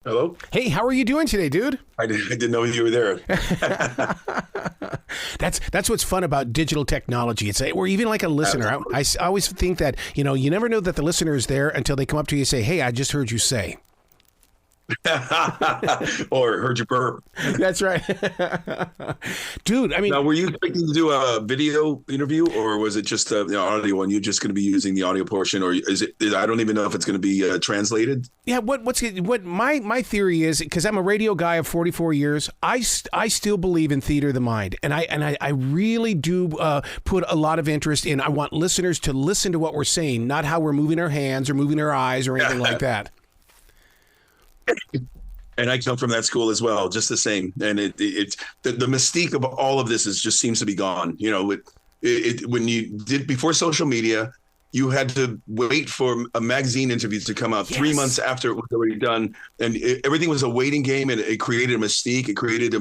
Hello? Hey, how are you doing today, dude? I didn't know you were there. That's what's fun about digital technology. It's or even like a listener. I always think that, you never know that the listener is there until they come up to you and say, hey, I just heard you say. Or heard you burp. That's right. Dude, I mean. Now, were you expecting to do a video interview, or was it just an audio one? You're just going to be using the audio portion, or is it? I don't even know if it's going to be translated. Yeah, what my theory is, because I'm a radio guy of 44 years, I still believe in theater of the mind, and I really do put a lot of interest in. I want listeners to listen to what we're saying, not how we're moving our hands or moving our eyes or anything like that. And I come from that school as well, just the same. And it's the mystique of all of this just seems to be gone. When you did before social media, you had to wait for a magazine interview to come out 3 months after it was already done, and everything was a waiting game, and it created a mystique. It created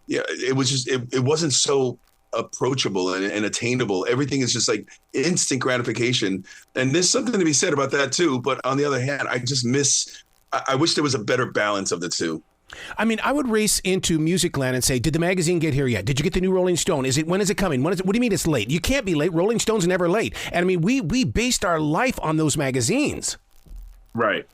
it wasn't so approachable and attainable. Everything is just like instant gratification, and there's something to be said about that too. But on the other hand, I wish there was a better balance of the two. I mean, I would race into Musicland and say, did the magazine get here yet? Did you get the new Rolling Stone? When is it coming? What do you mean it's late? You can't be late. Rolling Stone's never late. And I mean, we based our life on those magazines. Right.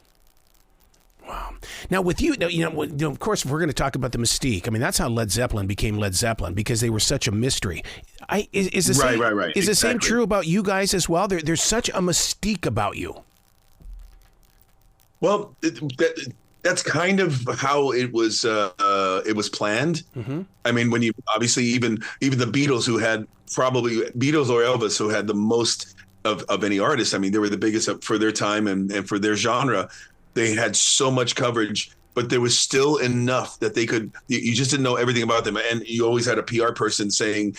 Wow. Now with you, of course, if we're going to talk about the mystique, I mean, that's how Led Zeppelin became Led Zeppelin, because they were such a mystery. Is the same, right. Is the same true about you guys as well? There's such a mystique about you. Well, that's kind of how it was planned. Mm-hmm. I mean, when you obviously even the Beatles, who had probably Beatles or Elvis, who had the most of any artist. I mean, they were the biggest for their time and for their genre. They had so much coverage, but there was still enough that they could. You just didn't know everything about them, and you always had a PR person saying,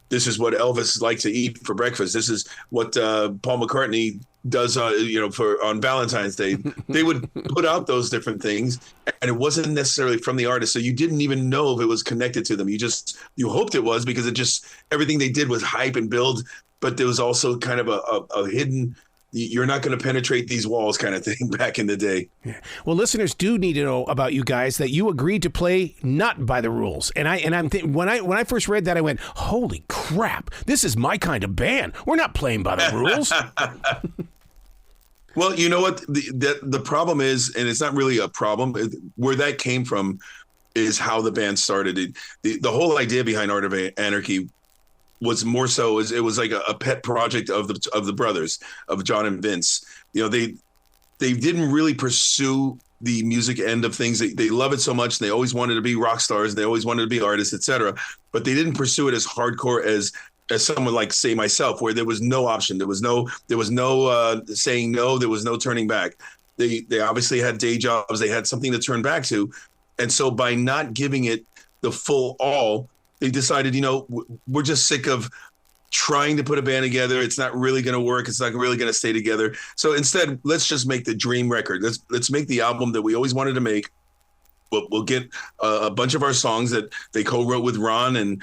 "This is what Elvis liked to eat for breakfast. This is what Paul McCartney does on Valentine's Day." They would put out those different things, and it wasn't necessarily from the artist, so you didn't even know if it was connected to them. You hoped it was, because everything they did was hype and build, but there was also kind of a hidden, you're not going to penetrate these walls kind of thing back in the day. Yeah. Well, listeners do need to know about you guys that you agreed to play not by the rules. And when I first read that, I went, holy crap, this is my kind of band. We're not playing by the rules. Well, you know what? The problem is, and it's not really a problem, where that came from is how the band started. The whole idea behind Art of Anarchy was more so it was like a pet project of the brothers, of John and Vince. They didn't really pursue the music end of things. They love it so much, and they always wanted to be rock stars. They always wanted to be artists, etc. But they didn't pursue it as hardcore as someone like, say, myself, where there was no option. There was no saying no. There was no turning back. They obviously had day jobs. They had something to turn back to. And so by not giving it the full all, they decided, we're just sick of trying to put a band together. It's not really going to work. It's not really going to stay together. So instead, let's just make the dream record. Let's make the album that we always wanted to make. We'll get a bunch of our songs that they co-wrote with Ron, and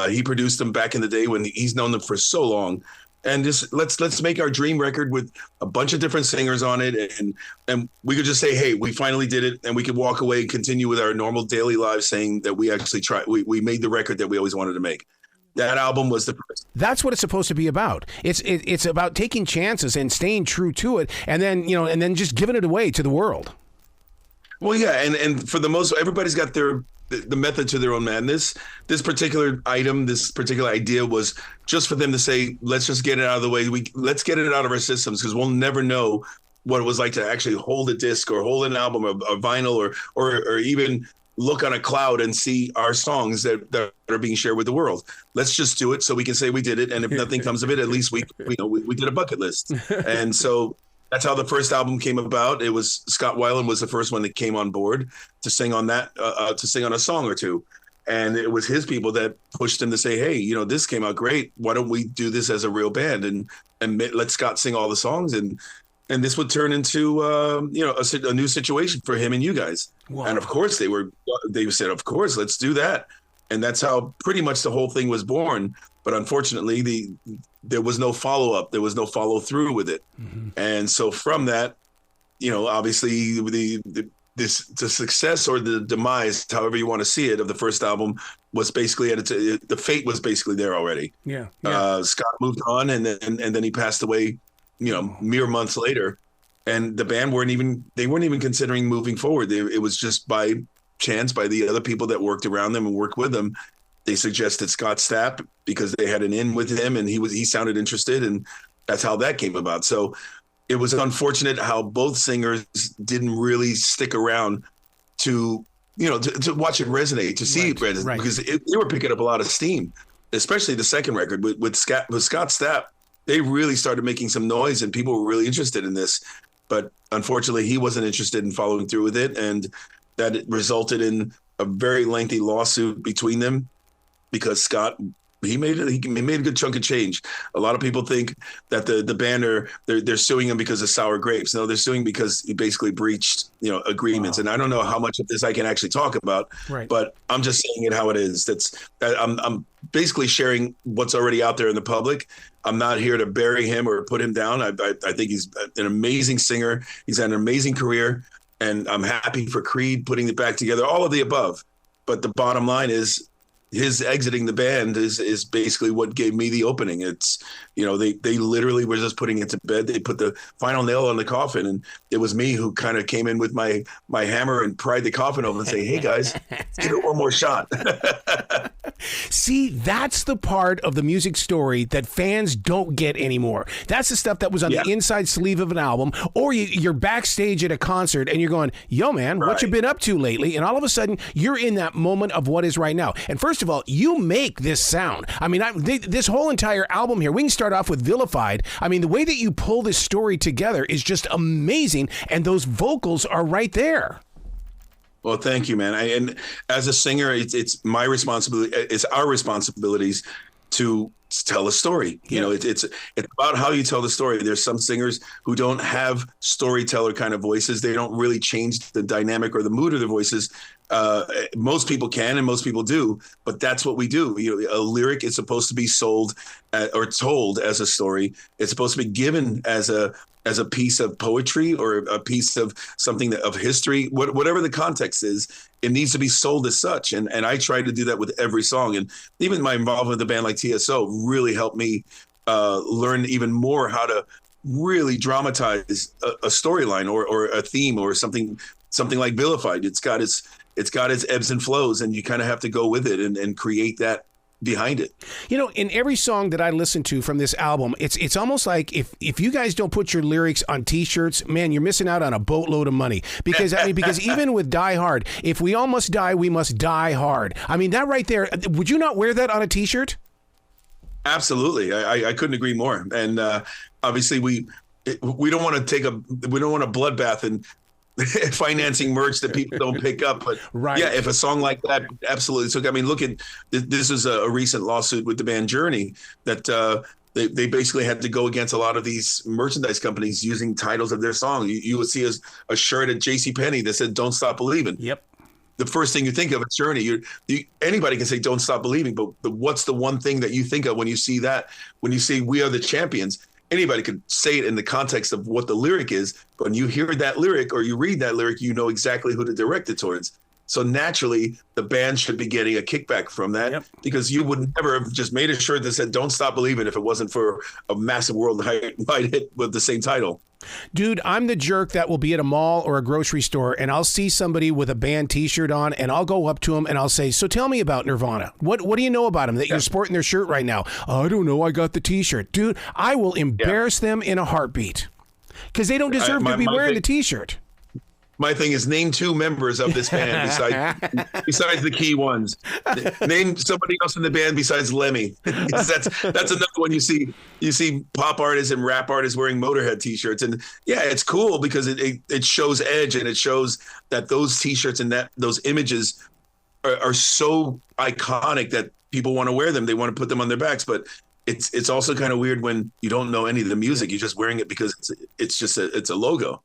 he produced them back in the day when he's known them for so long. And just let's make our dream record with a bunch of different singers on it, and we could just say, hey, we finally did it, and we could walk away and continue with our normal daily lives, saying that we actually tried. We made the record that we always wanted to make. That album was the first. That's what it's supposed to be about. It's about taking chances and staying true to it, and then just giving it away to the world. Well, yeah, and for the most, everybody's got the method to their own madness. This particular item, this particular idea was just for them to say, let's just get it out of the way. Let's get it out of our systems, because we'll never know what it was like to actually hold a disc or hold an album or vinyl or even look on a cloud and see our songs that are being shared with the world. Let's just do it so we can say we did it. And if nothing comes of it, at least we did a bucket list. And so that's how the first album came about. It was Scott Weiland was the first one that came on board to sing on that, to sing on a song or two. And it was his people that pushed him to say, hey, this came out great. Why don't we do this as a real band and let Scott sing all the songs? And this would turn into, a new situation for him and you guys. Wow. And of course they said, of course, let's do that. And that's how pretty much the whole thing was born. But unfortunately, there was no follow-up. There was no follow-through with it. Mm-hmm. And so from that, obviously the success or the demise, however you want to see it, of the first album was basically the fate was basically there already. Yeah. Scott moved on, and then he passed away, mere months later, and the band weren't even considering moving forward. It was just by chance, by the other people that worked around them and worked with them. They suggested Scott Stapp because they had an in with him, and he sounded interested, and that's how that came about. So it was unfortunate how both singers didn't really stick around to watch it resonate, to see it resonate, because they were picking up a lot of steam, especially the second record with Scott Stapp. They really started making some noise, and people were really interested in this. But unfortunately, he wasn't interested in following through with it, and that resulted in a very lengthy lawsuit between them, because Scott, he made a good chunk of change. A lot of people think that the band they're suing him because of sour grapes. No, they're suing because he basically breached agreements. Wow. And I don't know how much of this I can actually talk about, but I'm just saying it how it is. I'm basically sharing what's already out there in the public. I'm not here to bury him or put him down. I think he's an amazing singer. He's had an amazing career, and I'm happy for Creed putting it back together, all of the above. But the bottom line is, his exiting the band is basically what gave me the opening. It's, they literally were just putting it to bed. They put the final nail on the coffin, and it was me who kind of came in with my hammer and pried the coffin open and say, "Hey guys, let's give it one more shot." See, that's the part of the music story that fans don't get anymore. That's the stuff that was on the inside sleeve of an album, or you're backstage at a concert and you're going, "Yo, man, what you been up to lately?" And all of a sudden, you're in that moment of what is right now. And first of all, you make this sound. I mean, this whole entire album here, we can start off with Vilified. I mean, the way that you pull this story together is just amazing, and those vocals are right there. Well, thank you, man. And as a singer, it's my responsibility. It's our responsibilities to tell a story. It's about how you tell the story. There's some singers who don't have storyteller kind of voices. They don't really change the dynamic or the mood of their voices. Most people can, and most people do, but that's what we do. A lyric is supposed to be sold or told as a story. It's supposed to be given as a piece of poetry or a piece of something of history, whatever the context is. It needs to be sold as such. And I try to do that with every song. And even my involvement with a band like TSO really helped me learn even more how to really dramatize a storyline or a theme or something like Vilified. It's got its ebbs and flows, and you kind of have to go with it and create that behind it. In every song that I listen to from this album, it's almost like if you guys don't put your lyrics on T-shirts, man, you're missing out on a boatload of money. Because even with Die Hard, if we all must die, we must die hard. I mean, that right there, would you not wear that on a T-shirt? Absolutely. I couldn't agree more. And obviously we don't want to a bloodbath and financing merch that people don't pick up, but if a song like that, absolutely. So I mean, look at this is a recent lawsuit with the band Journey that they basically had to go against a lot of these merchandise companies using titles of their song. You would see a shirt at JCPenney that said "Don't Stop Believing." Yep. The first thing you think of is Journey. Anybody can say "Don't Stop Believing," but what's the one thing that you think of when you see that? When you say "We Are the Champions"? Anybody could say it in the context of what the lyric is, but when you hear that lyric or you read that lyric, you know exactly who to direct it towards. So naturally, the band should be getting a kickback from that, because you would never have just made a shirt that said "Don't Stop Believing" if it wasn't for a massive worldwide hit with the same title. Dude, I'm the jerk that will be at a mall or a grocery store, and I'll see somebody with a band T-shirt on, and I'll go up to them and I'll say, "So tell me about Nirvana. What do you know about them that you're sporting their shirt right now?" "I don't know. I got the T-shirt." Dude, I will embarrass them in a heartbeat, because they don't deserve to be wearing the T-shirt. My thing is, name two members of this band besides the key ones. Name somebody else in the band besides Lemmy. That's another one. You see pop artists and rap artists wearing Motorhead T-shirts, and it's cool because it shows edge, and it shows that those T-shirts and those images are so iconic that people want to wear them. They want to put them on their backs, but it's also kind of weird when you don't know any of the music. You're just wearing it because it's a logo.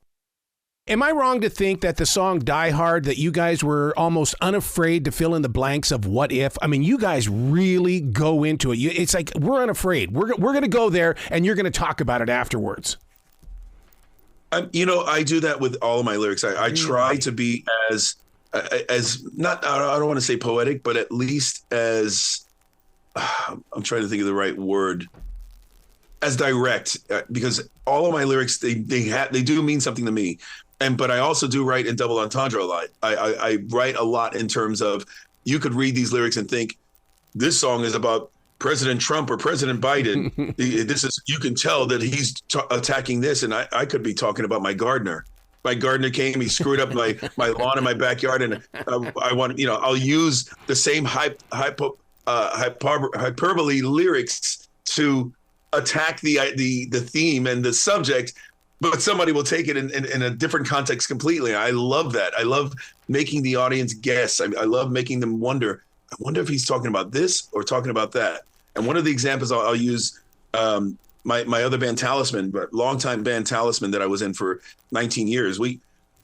Am I wrong to think that the song Die Hard, that you guys were almost unafraid to fill in the blanks of what if? I mean, you guys really go into it. It's like, we're unafraid. We're going to go there, and you're going to talk about it afterwards. My thing is, name two members of this band besides Lemmy. Name somebody else in the band besides Lemmy. That's another one. You see pop artists and rap artists wearing Motorhead T-shirts, and it's cool because it shows edge, and it shows that those T-shirts and those images are so iconic that people want to wear them. They want to put them on their backs, but it's also kind of weird when you don't know any of the music. You're just wearing it because it's a logo. I do that with all of my lyrics. I try to be as not, I don't want to say poetic, but at least as I'm trying to think of the right word, as direct, because all of my lyrics, they do mean something to me. But I also do write in double entendre a lot. I write a lot in terms of, you could read these lyrics and think this song is about President Trump or President Biden. You can tell that he's attacking this. And I could be talking about my gardener. My gardener came, he screwed up my lawn in my backyard. And I want, I'll use the same hyperbole lyrics to attack the theme and the subject, but somebody will take it in a different context completely. I love that. I love making the audience guess. I love making them wonder, I wonder if he's talking about this or talking about that. And one of the examples I'll use, my other band Talisman, but longtime band Talisman that I was in for 19 years. We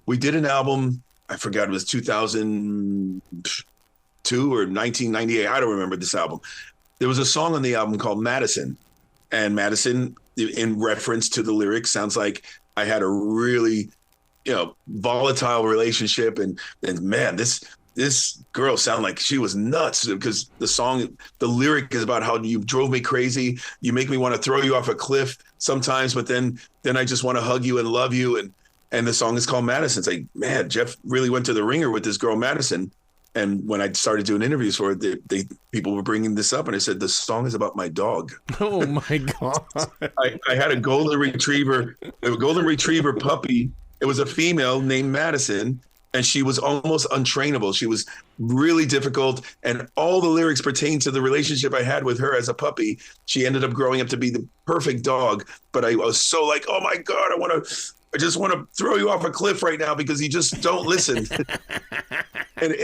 did an album, I forgot, it was 2002 or 1998. I don't remember this album. There was a song on the album called Madison. And Madison, in reference to the lyrics, sounds like I had a really, volatile relationship. And man, this girl sounded like she was nuts, because the lyric is about how you drove me crazy. You make me want to throw you off a cliff sometimes, but then I just want to hug you and love you. And the song is called Madison. It's like, man, Jeff really went to the ringer with this girl, Madison. And when I started doing interviews for it, people were bringing this up, and I said, the song is about my dog. Oh my God. I had a golden retriever puppy. It was a female named Madison, and she was almost untrainable. She was really difficult, and all the lyrics pertain to the relationship I had with her as a puppy. She ended up growing up to be the perfect dog, but I was so like, oh my God, I just want to throw you off a cliff right now because you just don't listen. And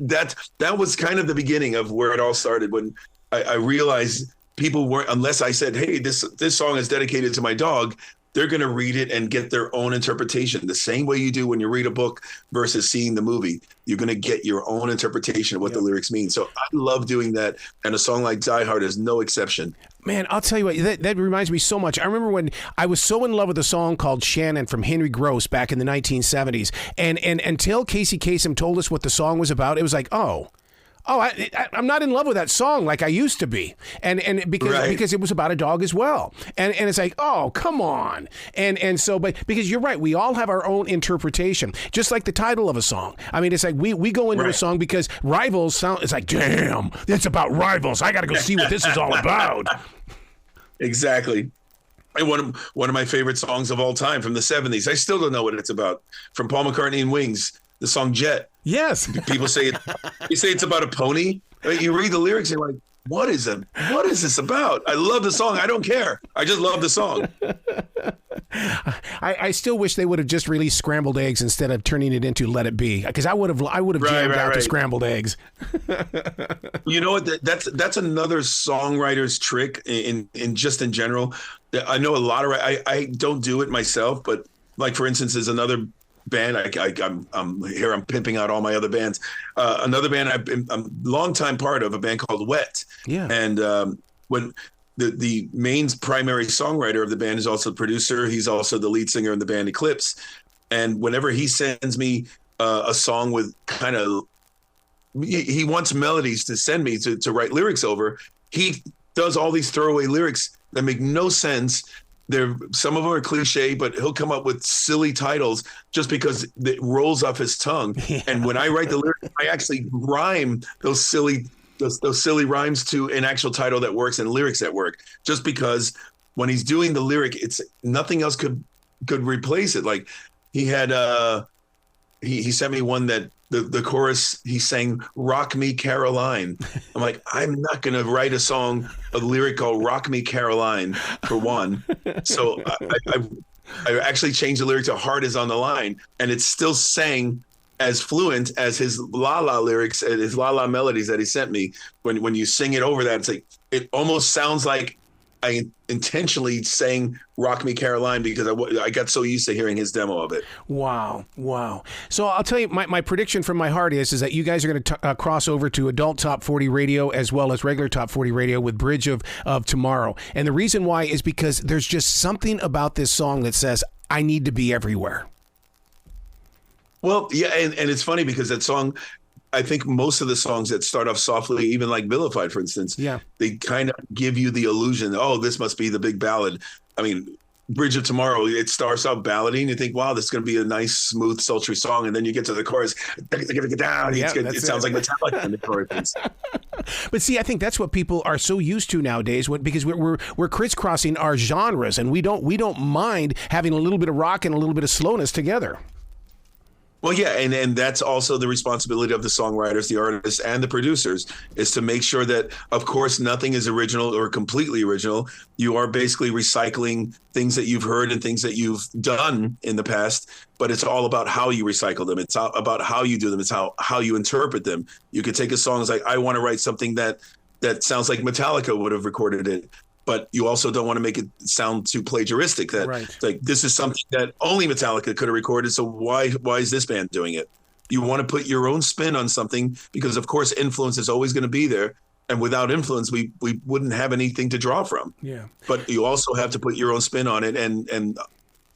that was kind of the beginning of where it all started, when I realized people weren't, unless I said, hey, this song is dedicated to my dog, they're going to read it and get their own interpretation. The same way you do when you read a book versus seeing the movie. You're going to get your own interpretation of what the lyrics mean. So I love doing that. And a song like Die Hard is no exception. Man, I'll tell you what, that reminds me so much. I remember when I was so in love with a song called Shannon from Henry Gross back in the 1970s. And until Casey Kasem told us what the song was about, it was like, I'm not in love with that song like I used to be, and because it was about a dog as well, and it's like, oh, come on, and so, but because you're right, we all have our own interpretation, just like the title of a song. I mean, it's like we go into a song because Rivals sound. It's like, damn, it's about rivals. I got to go see what this is all about. Exactly. And one of my favorite songs of all time from the 70s. I still don't know what it's about. From Paul McCartney and Wings, the song Jet. Yes. People say it's about a pony. You read the lyrics and you're like, what is this about? I love the song. I don't care. I just love the song. I still wish they would have just released Scrambled Eggs instead of turning it into Let It Be, because I would have jammed out to Scrambled Eggs. You know what? That's another songwriter's trick in general. I know a lot of I don't do it myself, but like for instance, there's another band. I'm pimping out all my other bands. Another band I'm a longtime part of, a band called Wet. Yeah. And when the main primary songwriter of the band is also the producer, he's also the lead singer in the band Eclipse. And whenever he sends me a song with kind of, he wants melodies to send me to write lyrics over, he does all these throwaway lyrics that make no sense. Some of them are cliche, but he'll come up with silly titles just because it rolls off his tongue. Yeah. And when I write the lyrics, I actually rhyme those silly rhymes to an actual title that works and lyrics that work. Just because when he's doing the lyric, it's nothing else could replace it. Like he had he sent me one that the chorus, he sang "Rock Me Caroline." I'm like, I'm not going to write a lyric called "Rock Me Caroline" for one. So I actually changed the lyric to "Heart Is on the Line," and it's still sang as fluent as his La La lyrics and his La La melodies that he sent me. When you sing it over that, it's like, it almost sounds like I intentionally sang "Rock Me Caroline" because I got so used to hearing his demo of it. Wow. So I'll tell you, my prediction from my heart is that you guys are going to cross over to adult Top 40 radio as well as regular Top 40 radio with Bridge of Tomorrow. And the reason why is because there's just something about this song that says, I need to be everywhere. Well, yeah, and it's funny because that song, I think most of the songs that start off softly, even like Vilified, for instance, they kind of give you the illusion, oh, this must be the big ballad. I mean, Bridge of Tomorrow, it starts off ballady, and you think, wow, this is going to be a nice, smooth, sultry song. And then you get to the chorus, it sounds like Metallica in the chorus. But see, I think that's what people are so used to nowadays, because we're crisscrossing our genres, and we don't mind having a little bit of rock and a little bit of slowness together. Well, yeah, and that's also the responsibility of the songwriters, the artists, and the producers, is to make sure that, of course, nothing is original or completely original. You are basically recycling things that you've heard and things that you've done in the past, but it's all about how you recycle them. It's about how you do them. It's how you interpret them. You could take a song like, I want to write something that sounds like Metallica would have recorded it, but you also don't want to make it sound too plagiaristic. That like, this is something that only Metallica could have recorded, so why is this band doing it? You want to put your own spin on something, because of course influence is always going to be there, and without influence we wouldn't have anything to draw from. But you also have to put your own spin on it, and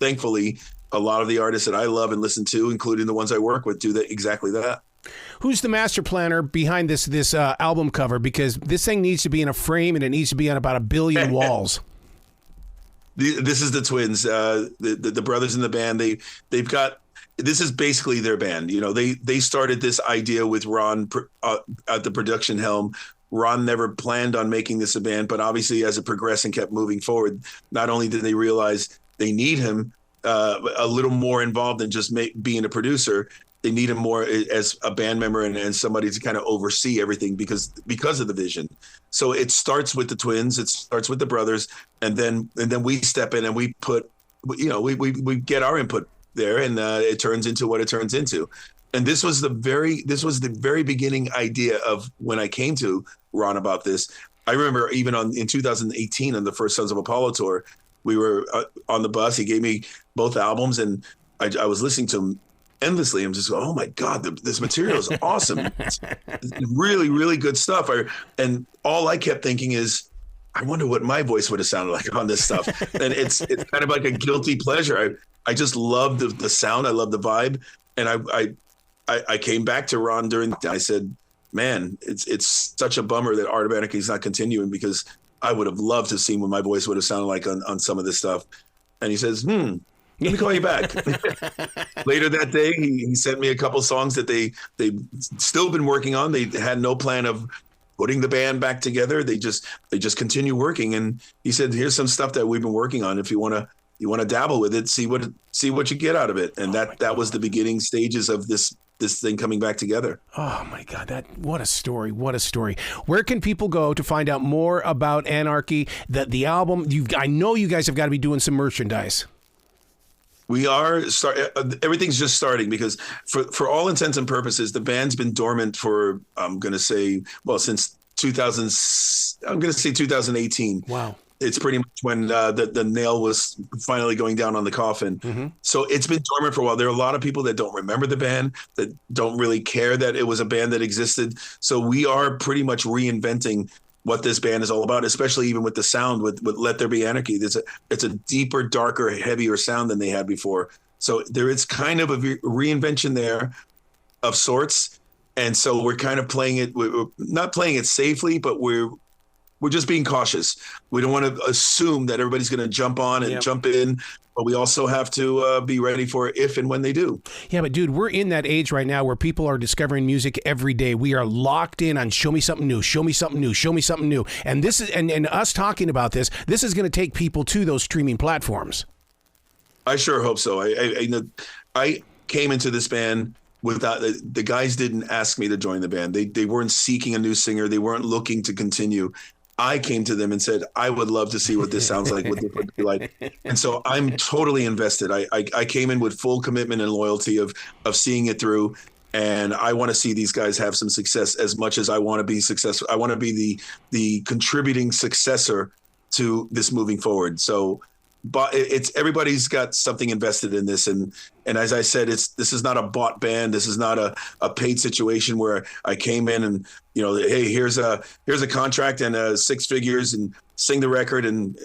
thankfully a lot of the artists that I love and listen to, including the ones I work with, do exactly that. Who's the master planner behind this album cover? Because this thing needs to be in a frame, and it needs to be on about 1 billion walls. This is the twins, the brothers in the band. They've got, this is basically their band. You know, they started this idea with Ron at the production helm. Ron never planned on making this a band, but obviously as it progressed and kept moving forward, not only did they realize they need him a little more involved than just being a producer, they need him more as a band member and somebody to kind of oversee everything because of the vision. So it starts with the twins, it starts with the brothers, and then we step in and we put, we get our input there, and it turns into what it turns into. And this was the very beginning idea of when I came to Ron about this. I remember even in 2018 on the first Sons of Apollo tour, we were on the bus. He gave me both albums, and I was listening to them endlessly. I'm just going, oh my God, this material is awesome. It's really, really good stuff. And all I kept thinking is, I wonder what my voice would have sounded like on this stuff. And it's kind of like a guilty pleasure. I just love the sound. I love the vibe. And I came back to Ron I said, man, it's such a bummer that Art of Anarchy is not continuing, because I would have loved to see what my voice would have sounded like on some of this stuff. And he says, let me call you back. Later that day, he sent me a couple songs that they still been working on. They had no plan of putting the band back together. They just continue working. And he said, here's some stuff that we've been working on. If you want to dabble with it, see what you get out of it. And that was the beginning stages of this thing coming back together. Oh my God, what a story. What a story. Where can people go to find out more about Anarchy, the album? I know you guys have got to be doing some merchandise. We are everything's just starting, because for all intents and purposes, the band's been dormant for, since 2018. Wow. It's pretty much when the nail was finally going down on the coffin. Mm-hmm. So it's been dormant for a while. There are a lot of people that don't remember the band, that don't really care that it was a band that existed. So we are pretty much reinventing what this band is all about, especially even with the sound with Let There Be Anarchy. It's a deeper, darker, heavier sound than they had before. So there is kind of a reinvention there of sorts. And so we're kind of playing it, we're not playing it safely, but we're just being cautious. We don't want to assume that everybody's going to jump on and jump in, but we also have to be ready for it if and when they do. Yeah, but dude, we're in that age right now where people are discovering music every day. We are locked in on show me something new, show me something new, show me something new. And this is, and us talking about this is going to take people to those streaming platforms. I sure hope so. I came into this band without, the guys didn't ask me to join the band. They weren't seeking a new singer. They weren't looking to continue. I came to them and said, I would love to see what this sounds like, what this would be like. And so I'm totally invested. I came in with full commitment and loyalty of seeing it through. And I want to see these guys have some success as much as I want to be successful. I want to be the contributing successor to this moving forward. So, but everybody's got something invested in this. And as I said, this is not a bought band. This is not a paid situation where I came in and, hey, here's a contract and 6 figures and sing the record, and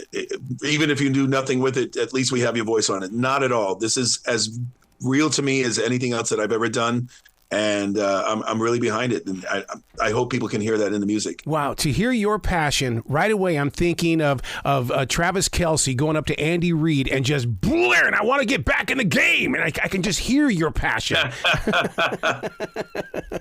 even if you do nothing with it, at least we have your voice on it. Not at all. This is as real to me as anything else that I've ever done. And I'm really behind it, and I hope people can hear that in the music. Wow, to hear your passion right away, I'm thinking of Travis Kelce going up to Andy Reid and just blaring, "I want to get back in the game," and I can just hear your passion.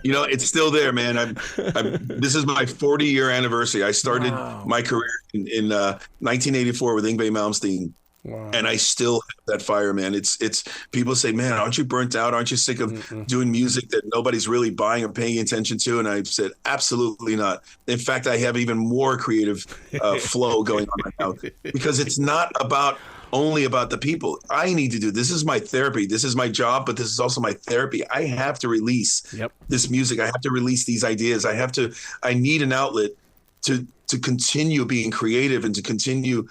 It's still there, man. This is my 40-year anniversary. I started my career in 1984 with Yngwie Malmsteen. Wow. And I still have that fire, man. It's people say, "Man, aren't you burnt out? Aren't you sick of doing music that nobody's really buying or paying attention to?" And I've said, absolutely not. In fact, I have even more creative flow going on right now, because it's not only about the people. I need to do this. Is my therapy. This is my job, but this is also my therapy. I have to release this music. I have to release these ideas. I need an outlet to continue being creative and to continue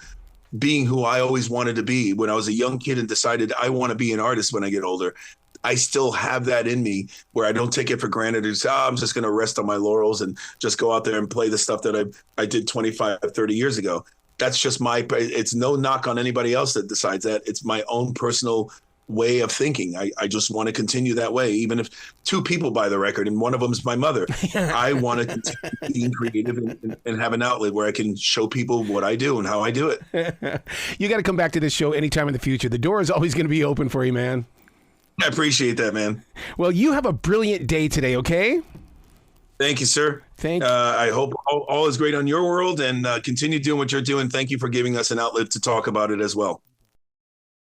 being who I always wanted to be when I was a young kid and decided I want to be an artist when I get older. I still have that in me where I don't take it for granted. It's, I'm just going to rest on my laurels and just go out there and play the stuff that I did 25, 30 years ago. That's just it's no knock on anybody else that decides that. It's my own personal way of thinking. I just want to continue that way. Even if two people buy the record and one of them is my mother, I want to continue being creative and have an outlet where I can show people what I do and how I do it. You got to come back to this show anytime in the future. The door is always going to be open for you, man. I appreciate that, man. Well, you have a brilliant day today, okay? Thank you, sir. Thank you. I hope all is great on your world, and continue doing what you're doing. Thank you for giving us an outlet to talk about it as well.